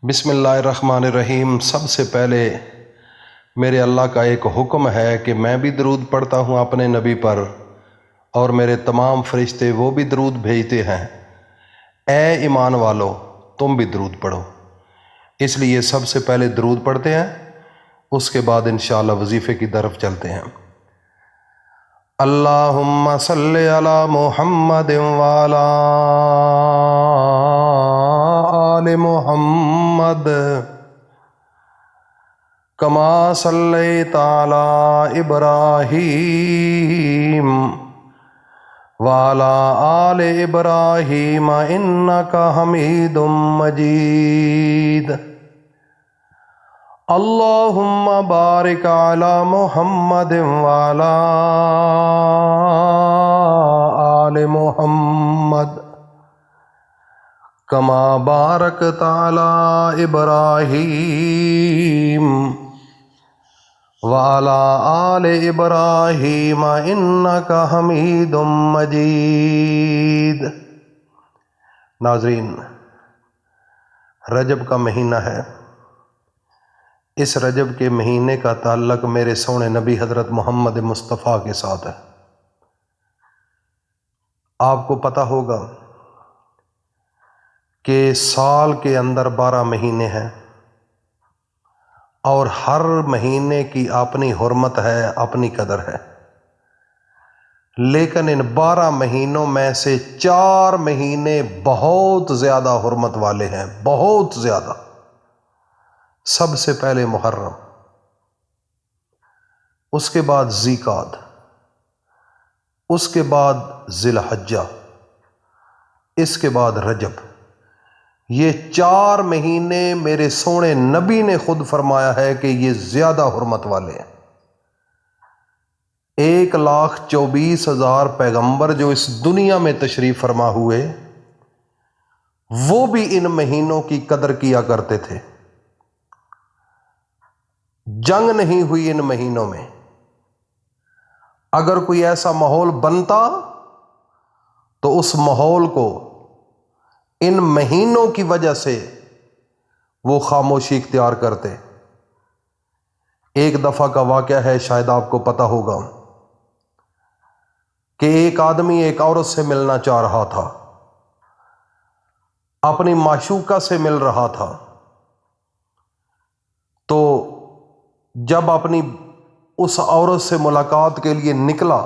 بسم اللہ الرحمن الرحیم۔ سب سے پہلے میرے اللہ کا ایک حکم ہے کہ میں بھی درود پڑھتا ہوں اپنے نبی پر، اور میرے تمام فرشتے وہ بھی درود بھیجتے ہیں۔ اے ایمان والو، تم بھی درود پڑھو۔ اس لیے سب سے پہلے درود پڑھتے ہیں، اس کے بعد انشاءاللہ وظیفے کی طرف چلتے ہیں۔ اللہم صلی علی محمد وعلی آل محمد کما صلیت علی ابراہیم وعلی آل ابراہیم انک حمید مجید۔ اللہم بارک علی محمد وعلی آل محمد کما بارکت علی ابراہیم وعلی آل ابراہیم انک حمید مجید۔ ناظرین، رجب کا مہینہ ہے۔ اس رجب کے مہینے کا تعلق میرے سونے نبی حضرت محمد مصطفیٰ کے ساتھ ہے۔ آپ کو پتہ ہوگا کہ سال کے اندر 12 مہینے ہیں، اور ہر مہینے کی اپنی حرمت ہے، اپنی قدر ہے۔ لیکن ان 12 مہینوں میں سے 4 مہینے بہت زیادہ حرمت والے ہیں، بہت زیادہ۔ سب سے پہلے محرم، اس کے بعد ذی-قعدہ، اس کے بعد ذی الحجہ، اس کے بعد رجب۔ یہ 4 مہینے میرے سونے نبی نے خود فرمایا ہے کہ یہ زیادہ حرمت والے ہیں۔ 1,24,000 پیغمبر جو اس دنیا میں تشریف فرما ہوئے، وہ بھی ان مہینوں کی قدر کیا کرتے تھے۔ جنگ نہیں ہوئی ان مہینوں میں۔ اگر کوئی ایسا ماحول بنتا تو اس ماحول کو ان مہینوں کی وجہ سے وہ خاموشی اختیار کرتے۔ ایک دفعہ کا واقعہ ہے، شاید آپ کو پتہ ہوگا، کہ ایک آدمی ایک عورت سے ملنا چاہ رہا تھا، اپنی معشوقہ سے مل رہا تھا۔ تو جب اپنی اس عورت سے ملاقات کے لیے نکلا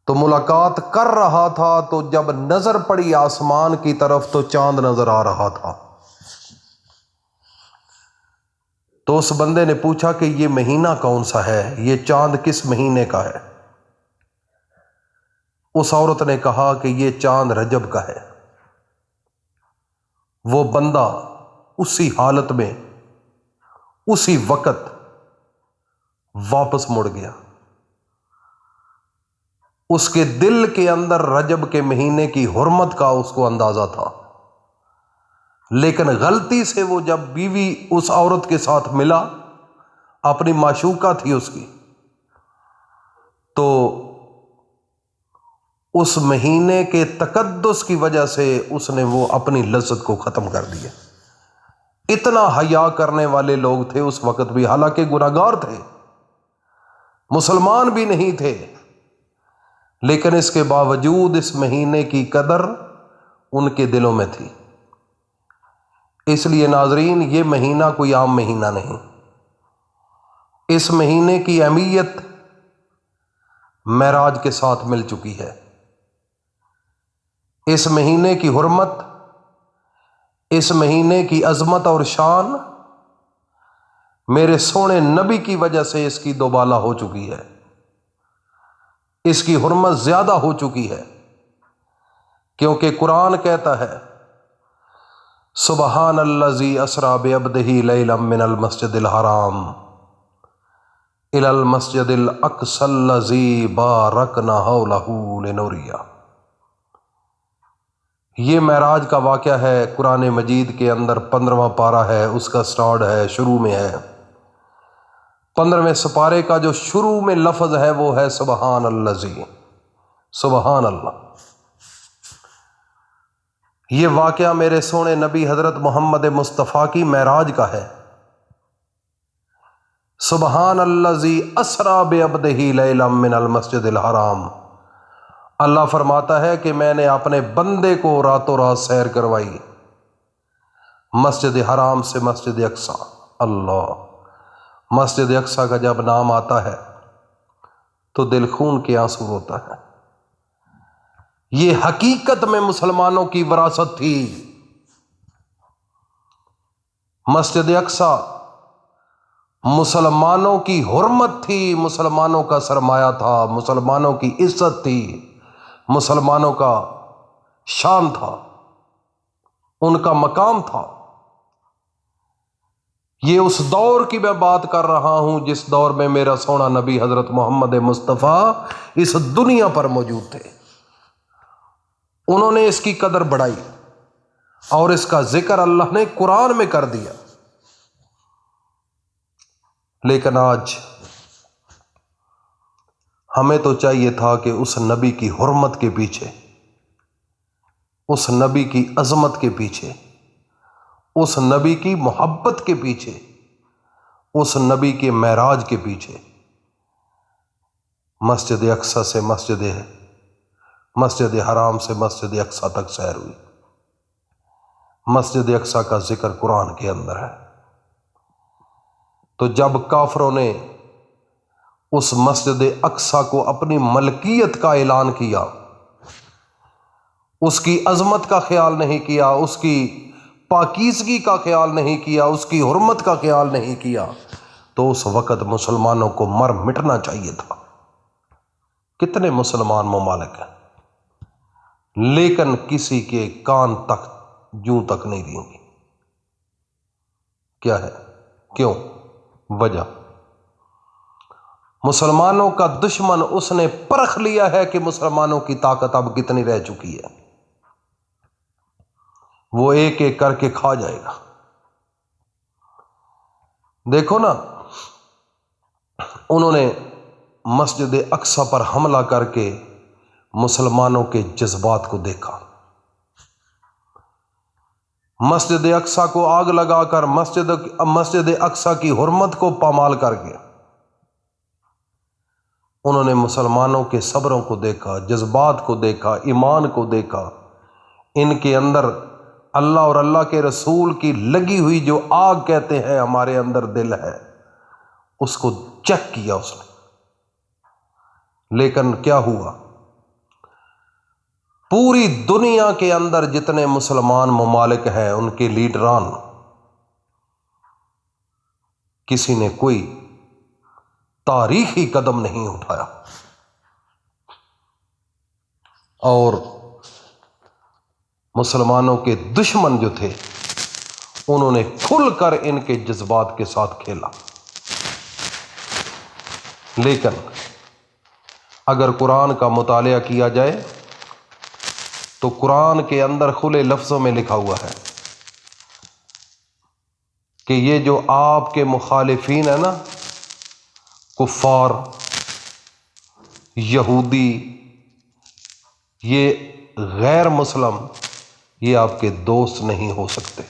تو ملاقات کر رہا تھا، تو جب نظر پڑی آسمان کی طرف تو چاند نظر آ رہا تھا۔ تو اس بندے نے پوچھا کہ یہ مہینہ کون سا ہے، یہ چاند کس مہینے کا ہے؟ اس عورت نے کہا کہ یہ چاند رجب کا ہے۔ وہ بندہ اسی حالت میں اسی وقت واپس مڑ گیا۔ اس کے دل کے اندر رجب کے مہینے کی حرمت کا اس کو اندازہ تھا، لیکن غلطی سے وہ جب بیوی اس عورت کے ساتھ ملا، اپنی معشوقہ تھی اس کی، تو اس مہینے کے تقدس کی وجہ سے اس نے وہ اپنی لذت کو ختم کر دیا۔ اتنا حیا کرنے والے لوگ تھے اس وقت بھی، حالانکہ گناہگار تھے، مسلمان بھی نہیں تھے، لیکن اس کے باوجود اس مہینے کی قدر ان کے دلوں میں تھی۔ اس لیے ناظرین، یہ مہینہ کوئی عام مہینہ نہیں۔ اس مہینے کی اہمیت معراج کے ساتھ مل چکی ہے۔ اس مہینے کی حرمت، اس مہینے کی عظمت اور شان میرے سونے نبی کی وجہ سے اس کی دوبالا ہو چکی ہے، اس کی حرمت زیادہ ہو چکی ہے، کیونکہ قرآن کہتا ہے سبحان الذی اسریٰ بعبدہ لیلا من المسجد الحرام الی المسجد الاقصی الذی بارکنا حولہ لنریہ۔ یہ معراج کا واقعہ ہے، قرآن مجید کے اندر 15واں پارہ ہے، اس کا سٹارٹ ہے، شروع میں ہے۔ 15ویں سپارے کا جو شروع میں لفظ ہے وہ ہے سبحان الذی، سبحان اللہ۔ یہ واقعہ میرے سونے نبی حضرت محمد مصطفیٰ کی معراج کا ہے۔ سبحان الذی اسریٰ بعبدہ لیلا من المسجد الحرام۔ اللہ فرماتا ہے کہ میں نے اپنے بندے کو راتوں رات سیر کروائی مسجد حرام سے مسجد اقصی۔ اللہ، مسجد اقصی کا جب نام آتا ہے تو دل خون کے آنسو روتا ہے۔ یہ حقیقت میں مسلمانوں کی وراثت تھی۔ مسجد اقصی مسلمانوں کی حرمت تھی، مسلمانوں کا سرمایہ تھا، مسلمانوں کی عزت تھی، مسلمانوں کا شان تھا، ان کا مقام تھا۔ یہ اس دور کی میں بات کر رہا ہوں جس دور میں میرا سونا نبی حضرت محمد مصطفیٰ اس دنیا پر موجود تھے۔ انہوں نے اس کی قدر بڑھائی اور اس کا ذکر اللہ نے قرآن میں کر دیا۔ لیکن آج ہمیں تو چاہیے تھا کہ اس نبی کی حرمت کے پیچھے، اس نبی کی عظمت کے پیچھے، اس نبی کی محبت کے پیچھے، اس نبی کے معراج کے پیچھے مسجد اقصی سے مسجد حرام سے مسجد اقصی تک سیر ہوئی۔ مسجد اقصی کا ذکر قرآن کے اندر ہے۔ تو جب کافروں نے اس مسجد اقصی کو اپنی ملکیت کا اعلان کیا، اس کی عظمت کا خیال نہیں کیا، اس کی پاکیزگی کا خیال نہیں کیا، اس کی حرمت کا خیال نہیں کیا، تو اس وقت مسلمانوں کو مر مٹنا چاہیے تھا۔ کتنے مسلمان ممالک ہیں لیکن کسی کے کان تک جوں تک نہیں دیں گی۔ کیا ہے؟ کیوں؟ وجہ مسلمانوں کا دشمن اس نے پرکھ لیا ہے کہ مسلمانوں کی طاقت اب کتنی رہ چکی ہے، وہ ایک ایک کر کے کھا جائے گا۔ دیکھو نا، انہوں نے مسجد اقصی پر حملہ کر کے مسلمانوں کے جذبات کو دیکھا، مسجد اقصی کو آگ لگا کر مسجد اقصی کی حرمت کو پامال کر کے انہوں نے مسلمانوں کے صبروں کو دیکھا، جذبات کو دیکھا، ایمان کو دیکھا، ان کے اندر اللہ اور اللہ کے رسول کی لگی ہوئی جو آگ کہتے ہیں ہمارے اندر دل ہے، اس کو چیک کیا اس نے۔ لیکن کیا ہوا؟ پوری دنیا کے اندر جتنے مسلمان ممالک ہیں ان کے لیڈران، کسی نے کوئی تاریخی قدم نہیں اٹھایا، اور مسلمانوں کے دشمن جو تھے انہوں نے کھل کر ان کے جذبات کے ساتھ کھیلا۔ لیکن اگر قرآن کا مطالعہ کیا جائے تو قرآن کے اندر کھلے لفظوں میں لکھا ہوا ہے کہ یہ جو آپ کے مخالفین ہیں نا، کفار، یہودی، یہ غیر مسلم، یہ آپ کے دوست نہیں ہو سکتے،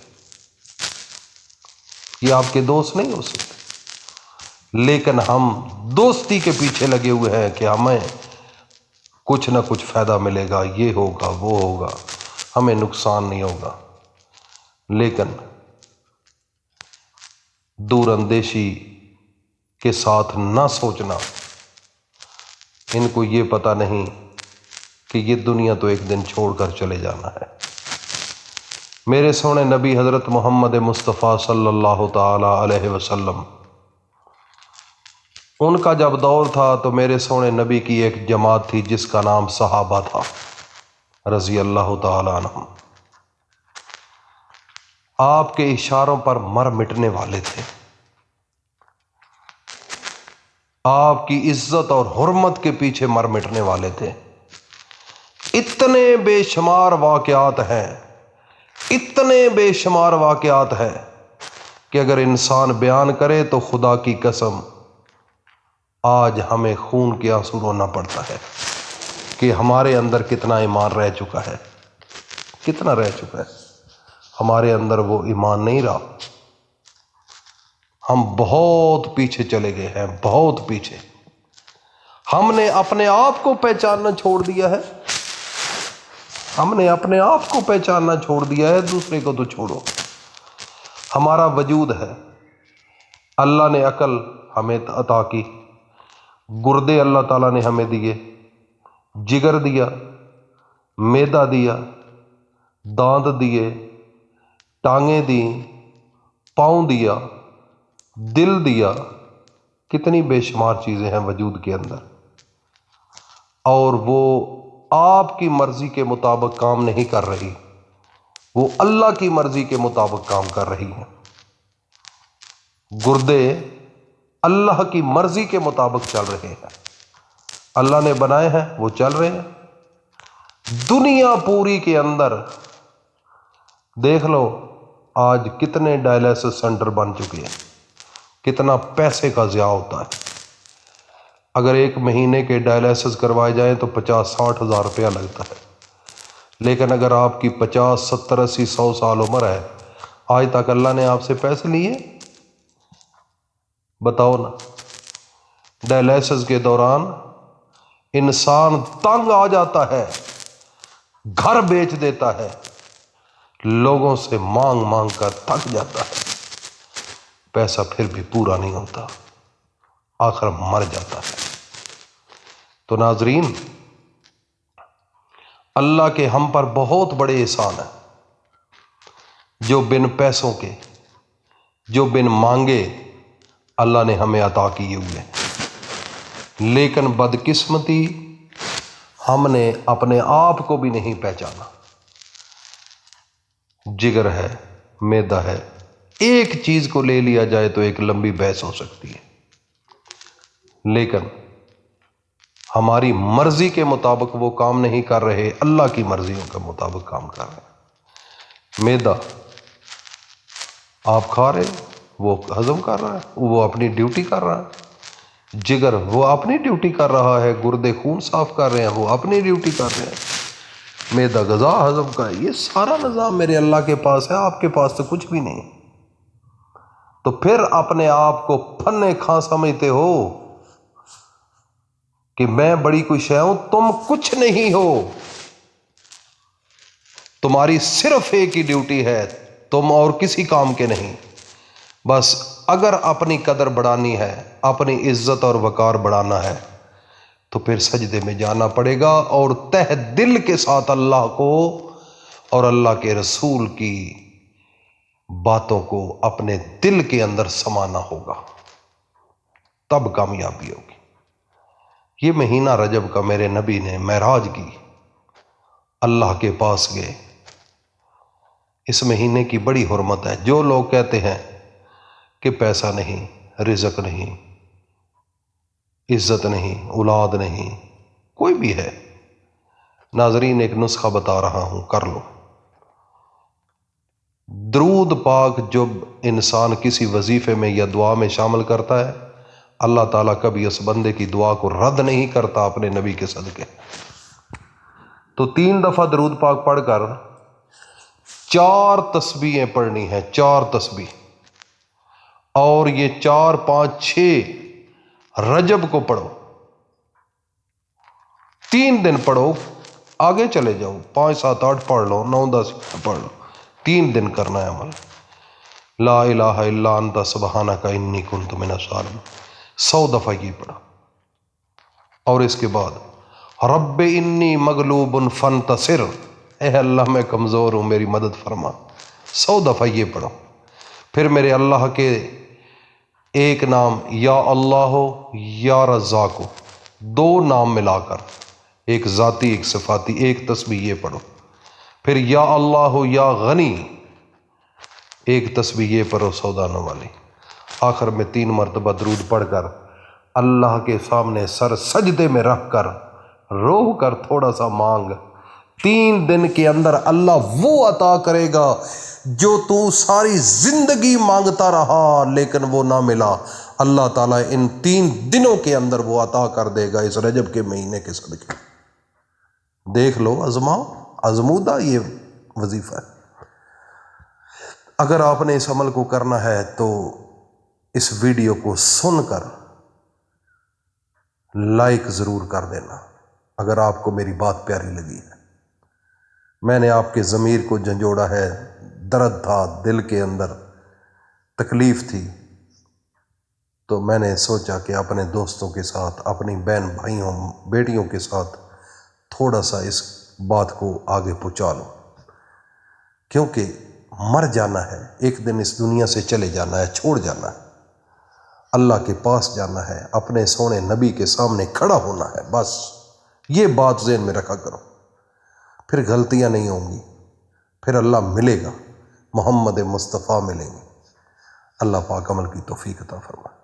یہ آپ کے دوست نہیں ہو سکتے۔ لیکن ہم دوستی کے پیچھے لگے ہوئے ہیں کہ ہمیں کچھ نہ کچھ فائدہ ملے گا، یہ ہوگا، وہ ہوگا، ہمیں نقصان نہیں ہوگا۔ لیکن دور اندیشی کے ساتھ نہ سوچنا، ان کو یہ پتہ نہیں کہ یہ دنیا تو ایک دن چھوڑ کر چلے جانا ہے۔ میرے سونے نبی حضرت محمد مصطفیٰ صلی اللہ تعالی علیہ وسلم، ان کا جب دور تھا تو میرے سونے نبی کی ایک جماعت تھی جس کا نام صحابہ تھا رضی اللہ تعالی عنہم۔ آپ کے اشاروں پر مر مٹنے والے تھے، آپ کی عزت اور حرمت کے پیچھے مر مٹنے والے تھے۔ اتنے بے شمار واقعات ہیں، اتنے بے شمار واقعات ہیں کہ اگر انسان بیان کرے تو خدا کی قسم آج ہمیں خون کے آنسو رونا پڑتا ہے کہ ہمارے اندر کتنا ایمان رہ چکا ہے۔ کتنا رہ چکا ہے، ہمارے اندر وہ ایمان نہیں رہا، ہم بہت پیچھے چلے گئے ہیں، بہت پیچھے۔ ہم نے اپنے آپ کو پہچاننا چھوڑ دیا ہے، ہم نے اپنے آپ کو پہچاننا چھوڑ دیا ہے، دوسرے کو تو چھوڑو۔ ہمارا وجود ہے، اللہ نے عقل ہمیں عطا کی، گردے اللہ تعالیٰ نے ہمیں دیے، جگر دیا، معدہ دیا، دانت دیے، ٹانگیں دیں، پاؤں دیا، دل دیا، کتنی بے شمار چیزیں ہیں وجود کے اندر، اور وہ آپ کی مرضی کے مطابق کام نہیں کر رہی، وہ اللہ کی مرضی کے مطابق کام کر رہی ہیں۔ گردے اللہ کی مرضی کے مطابق چل رہے ہیں، اللہ نے بنائے ہیں، وہ چل رہے ہیں۔ دنیا پوری کے اندر دیکھ لو آج کتنے ڈائلیسس سینٹر بن چکے ہیں، کتنا پیسے کا ضیاع ہوتا ہے۔ اگر ایک مہینے کے ڈائلیسس کروائے جائیں تو 50-60 ہزار روپیہ لگتا ہے، لیکن اگر آپ کی 50 70 80 100 سال عمر ہے، آج تک اللہ نے آپ سے پیسے لیے؟ بتاؤ نا۔ ڈائلیسس کے دوران انسان تنگ آ جاتا ہے، گھر بیچ دیتا ہے، لوگوں سے مانگ مانگ کر تھک جاتا ہے، پیسہ پھر بھی پورا نہیں ہوتا، آخر مر جاتا ہے۔ تو ناظرین، اللہ کے ہم پر بہت بڑے احسان ہیں، جو بن پیسوں کے، جو بن مانگے اللہ نے ہمیں عطا کیے ہوئے، لیکن بدقسمتی ہم نے اپنے آپ کو بھی نہیں پہچانا۔ جگر ہے، معدہ ہے، ایک چیز کو لے لیا جائے تو ایک لمبی بحث ہو سکتی ہے، لیکن ہماری مرضی کے مطابق وہ کام نہیں کر رہے، اللہ کی مرضیوں کے مطابق کام کر رہے ہیں۔ معدہ آپ کھا رہے، وہ ہضم کر رہا ہے، وہ اپنی ڈیوٹی کر رہا ہے۔ جگر وہ اپنی ڈیوٹی کر رہا ہے، گردے خون صاف کر رہے ہیں، وہ اپنی ڈیوٹی کر رہے ہیں۔ معدہ غذا ہضم کا ہے، یہ سارا نظام میرے اللہ کے پاس ہے، آپ کے پاس تو کچھ بھی نہیں۔ تو پھر اپنے آپ کو پھنے کھاں سمجھتے ہو کہ میں بڑی کوئی شے ہوں، تم کچھ نہیں ہو۔ تمہاری صرف ایک ہی ڈیوٹی ہے، تم اور کسی کام کے نہیں۔ بس اگر اپنی قدر بڑھانی ہے، اپنی عزت اور وقار بڑھانا ہے، تو پھر سجدے میں جانا پڑے گا، اور تہ دل کے ساتھ اللہ کو اور اللہ کے رسول کی باتوں کو اپنے دل کے اندر سمانا ہوگا، تب کامیابی ہوگی۔ یہ مہینہ رجب کا میرے نبی نے معراج کی، اللہ کے پاس گئے۔ اس مہینے کی بڑی حرمت ہے۔ جو لوگ کہتے ہیں کہ پیسہ نہیں، رزق نہیں، عزت نہیں، اولاد نہیں، کوئی بھی ہے، ناظرین ایک نسخہ بتا رہا ہوں، کر لو۔ درود پاک جب انسان کسی وظیفے میں یا دعا میں شامل کرتا ہے، اللہ تعالیٰ کبھی اس بندے کی دعا کو رد نہیں کرتا اپنے نبی کے صدقے۔ تو 3 دفعہ درود پاک پڑھ کر 4 تسبیحیں پڑھنی ہیں، 4 تسبیح، اور یہ 4 5 6 رجب کو پڑھو، 3 دن پڑھو، آگے چلے جاؤ، 5 7 8 پڑھ لو، 9 10 پڑھ لو، 3 دن کرنا ہے عمل۔ لا الہ الا انت سبحانک انی کنت من الظالمین 100 دفعہ یہ پڑھا، اور اس کے بعد رب انی مغلوب فانتصر، اے اللہ میں کمزور ہوں، میری مدد فرما، 100 دفعہ یہ پڑھو۔ پھر میرے اللہ کے ایک نام یا اللہ یا رزاق ہو، 2 نام ملا کر، ایک ذاتی ایک صفاتی، ایک تسبیح یہ پڑھو۔ پھر یا اللہ یا غنی، ایک تسبیح یہ پڑھو 100 دانوں والی۔ آخر میں 3 مرتبہ درود پڑھ کر اللہ کے سامنے سر سجدے میں رکھ کر رو کر تھوڑا سا مانگ، 3 دن کے اندر اللہ وہ عطا کرے گا جو تو ساری زندگی مانگتا رہا لیکن وہ نہ ملا، اللہ تعالیٰ ان 3 دنوں کے اندر وہ عطا کر دے گا، اس رجب کے مہینے کے صدقے۔ دیکھ لو، آزماؤ، آزمودہ یہ وظیفہ ہے۔ اگر آپ نے اس عمل کو کرنا ہے تو اس ویڈیو کو سن کر لائک ضرور کر دینا اگر آپ کو میری بات پیاری لگی ہے۔ میں نے آپ کے ضمیر کو جھنجھوڑا ہے، درد تھا دل کے اندر، تکلیف تھی، تو میں نے سوچا کہ اپنے دوستوں کے ساتھ، اپنی بہن بھائیوں بیٹیوں کے ساتھ تھوڑا سا اس بات کو آگے پہنچا لوں، کیونکہ مر جانا ہے، ایک دن اس دنیا سے چلے جانا ہے، چھوڑ جانا ہے، اللہ کے پاس جانا ہے، اپنے سونے نبی کے سامنے کھڑا ہونا ہے، بس یہ بات ذہن میں رکھا کرو، پھر غلطیاں نہیں ہوں گی، پھر اللہ ملے گا، محمد مصطفیٰ ملیں گے۔ اللہ پاک عمل کی توفیق عطا فرمائے۔